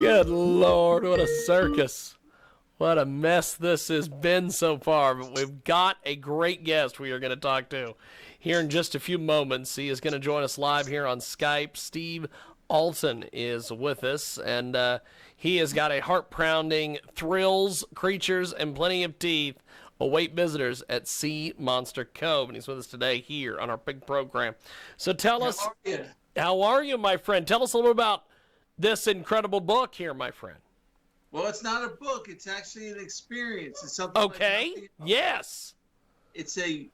Good Lord, what a circus. What a mess this has been so far. But we've got a great guest we are going to talk to here in just a few moments. He is going to join us live here on Skype. Steve Alten is with us, and he has got a heart-pounding thrills, creatures, and plenty of teeth await visitors at Sea Monster Cove, and he's with us today here on our big program. So tell us, how are you, my friend? Tell us a little about this incredible book here, my friend. Well, it's not a book. It's actually an experience. It's something. Okay. Like yes. It's a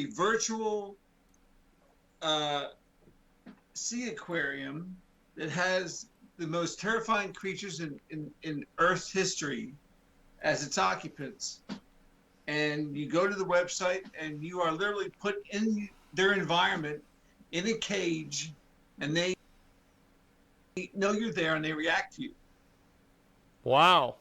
virtual sea aquarium that has the most terrifying creatures in Earth's history as its occupants. And you go to the website and you are literally put in their environment in a cage, and they know you're there and they react to you. Wow.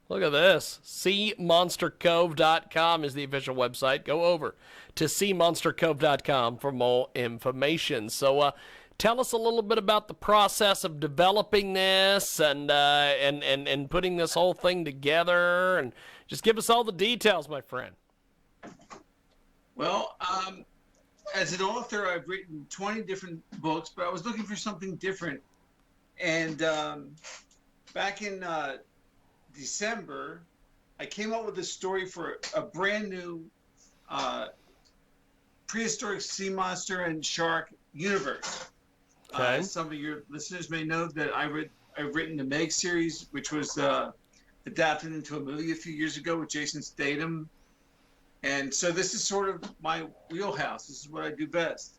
Look at this. SeaMonsterCove.com is the official website. Go over to SeaMonsterCove.com for more information. So tell us a little bit about the process of developing this and putting this whole thing together, and just give us all the details, my friend. Well, as an author, I've written 20 different books, but I was looking for something different. And back in December, I came up with a story for a brand new prehistoric sea monster and shark universe. Okay. Some of your listeners may know that I've written the Meg series, which was adapted into a movie a few years ago with Jason Statham. And so this is sort of my wheelhouse. This is what I do best.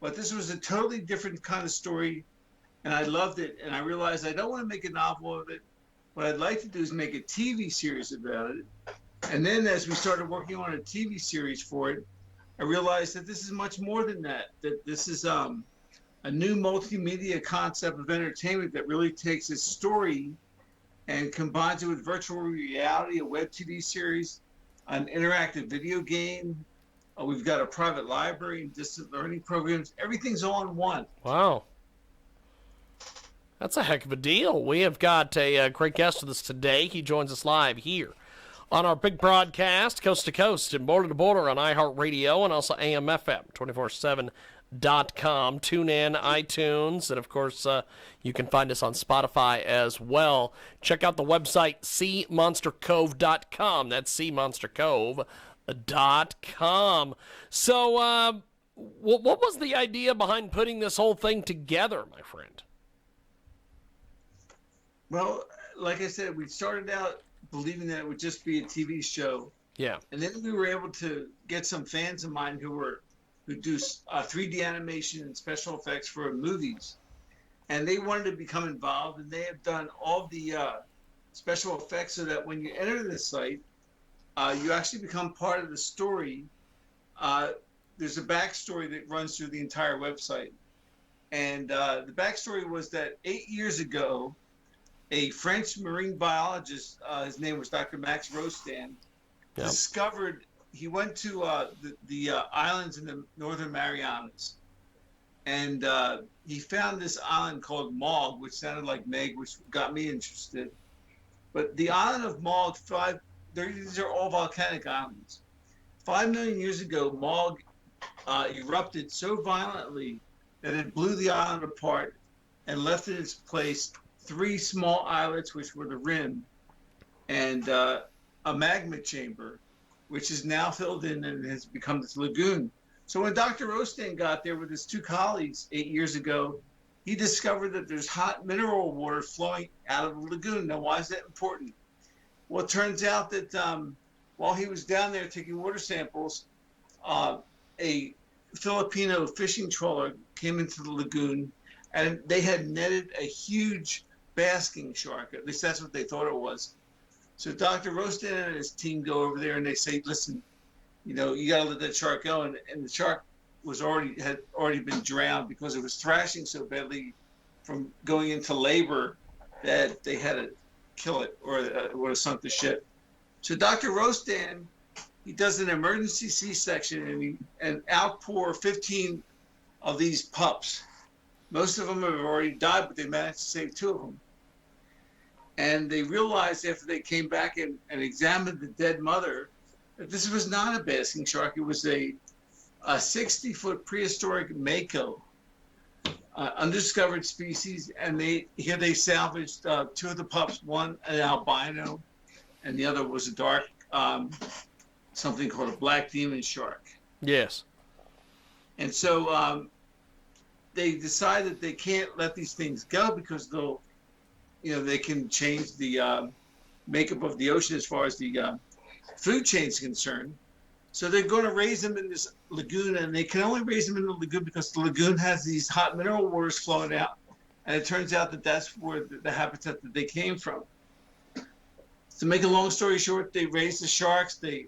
But this was a totally different kind of story, and I loved it. And I realized I don't want to make a novel of it. What I'd like to do is make a TV series about it. And then as we started working on a TV series for it, I realized that this is much more than that, that this is a new multimedia concept of entertainment that really takes its story and combines it with virtual reality, a web TV series, an interactive video game. We've got a private library and distant learning programs. Everything's all in one. Wow. That's a heck of a deal. We have got a great guest with us today. He joins us live here on our big broadcast, coast to coast and border to border on iHeartRadio and also AM/FM 247.com. Tune in, iTunes, and of course, you can find us on Spotify as well. Check out the website, SeaMonsterCove.com. That's SeaMonsterCove.com. So, what was the idea behind putting this whole thing together, my friend? Well, like I said, we started out believing that it would just be a TV show. Yeah. And then we were able to get some fans of mine who do 3D animation and special effects for movies. And they wanted to become involved, and they have done all the special effects so that when you enter the site, you actually become part of the story. There's a backstory that runs through the entire website. And the backstory was that 8 years ago, a French marine biologist, his name was Dr. Maxime Rostand, discovered, he went to the islands in the northern Marianas, and he found this island called Maug, which sounded like Meg, which got me interested. But the island of Maug, these are all volcanic islands. 5 million years ago, Maug erupted so violently that it blew the island apart and left in its place 3 small islets, which were the rim, and a magma chamber, which is now filled in and has become this lagoon. So when Dr. Rostand got there with his 2 colleagues 8 years ago, he discovered that there's hot mineral water flowing out of the lagoon. Now, why is that important? Well, it turns out that while he was down there taking water samples, a Filipino fishing trawler came into the lagoon, and they had netted a huge basking shark. At least that's what they thought it was. So Dr. Rostand and his team go over there and they say, listen, you got to let that shark go. And the shark had already been drowned because it was thrashing so badly from going into labor that they had to kill it or it would have sunk the ship. So Dr. Rostand, he does an emergency C-section and outpour 15 of these pups. Most of them have already died, but they managed to save 2 of them. And they realized after they came back and examined the dead mother that this was not a basking shark. It was a 60-foot prehistoric Mako, undiscovered species. And they salvaged two of the pups, one an albino, and the other was a dark, something called a black demon shark. Yes. And so they decide that they can't let these things go because they can change the makeup of the ocean as far as the food chain is concerned. So they're going to raise them in this lagoon, and they can only raise them in the lagoon because the lagoon has these hot mineral waters flowing out. And it turns out that that's where the habitat that they came from. To make a long story short, they raise the sharks. They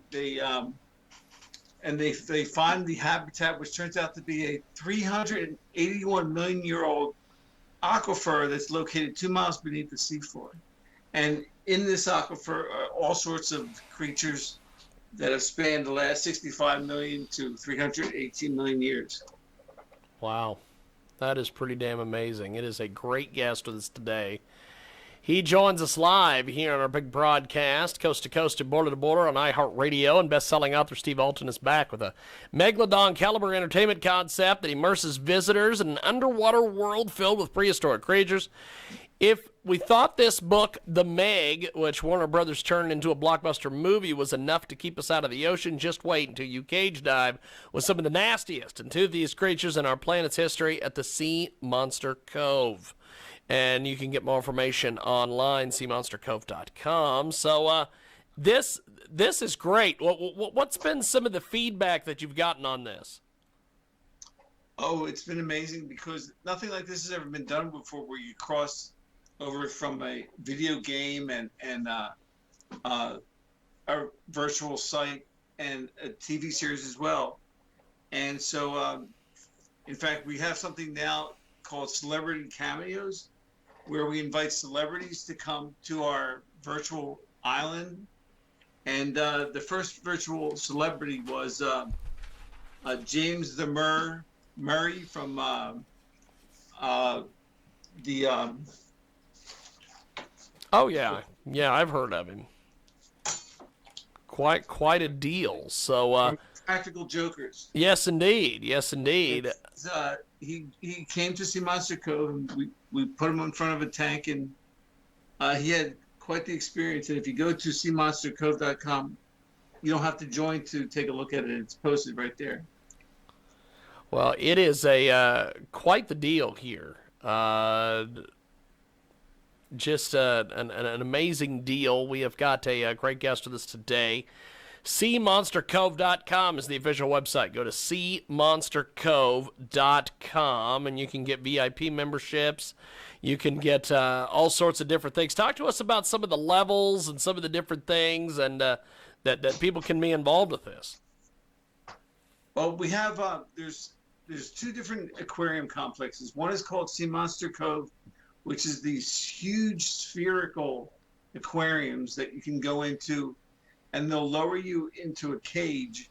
find the habitat, which turns out to be a 381 million year old aquifer that's located 2 miles beneath the seafloor. And in this aquifer are all sorts of creatures that have spanned the last 65 million to 318 million years. Wow. That is pretty damn amazing. It is a great guest with us today. He joins us live here on our big broadcast, coast to coast and border to border on iHeartRadio, and best-selling author Steve Alten is back with a megalodon-caliber entertainment concept that immerses visitors in an underwater world filled with prehistoric creatures. If we thought this book, The Meg, which Warner Brothers turned into a blockbuster movie, was enough to keep us out of the ocean, just wait until you cage dive with some of the nastiest and toothiest creatures in our planet's history at the Sea Monster Cove. And you can get more information online, seamonstercove.com. So this is great. What's been some of the feedback that you've gotten on this? Oh, it's been amazing because nothing like this has ever been done before, where you cross over from a video game and a virtual site and a TV series as well. And so, in fact, we have something now called Celebrity Cameos, where we invite celebrities to come to our virtual island. And the first virtual celebrity was James the Murray from the... Oh, yeah. Yeah, I've heard of him. Quite a deal. So, Practical Jokers. Yes, indeed. Yes, indeed. He came to Sea Monster Cove, and we put him in front of a tank, and he had quite the experience. And if you go to seamonstercove.com, you don't have to join to take a look at it. It's posted right there. Well, it is a quite the deal here. Just an amazing deal. We have got a great guest with us today. SeaMonsterCove.com is the official website. Go to SeaMonsterCove.com and you can get VIP memberships. You can get all sorts of different things. Talk to us about some of the levels and some of the different things and that people can be involved with this. Well, we have there's two different aquarium complexes. One is called Sea Monster Cove, which is these huge spherical aquariums that you can go into, and they'll lower you into a cage,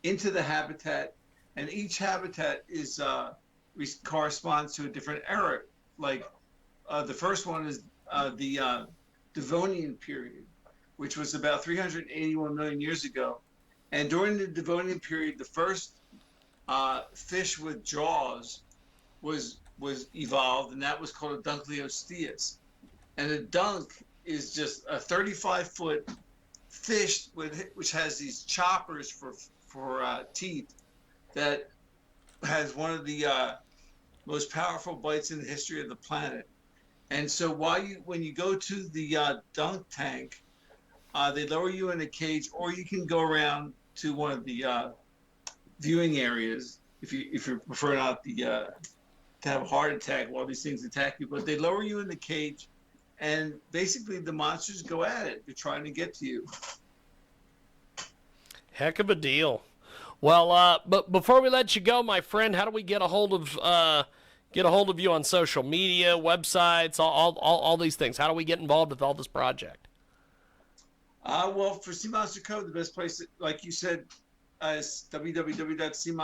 into the habitat, and each habitat is corresponds to a different era. Like the first one is the Devonian period, which was about 381 million years ago. And during the Devonian period, the first fish with jaws was evolved, and that was called a Dunkleosteus. And a dunk is just a 35-foot fish which has these choppers for teeth, that has one of the most powerful bites in the history of the planet. And so when you go to the dunk tank, they lower you in a cage, or you can go around to one of the viewing areas if you prefer not to have a heart attack while these things attack you. But they lower you in the cage, and basically the monsters go at it. They're trying to get to you. Heck of a deal. Well, but before we let you go, my friend, how do we get a hold of you on social media, websites, all these things? How do we get involved with all this project? Well, for Sea Monster Cove, the best place, like you said, is www.seamonstercove.com.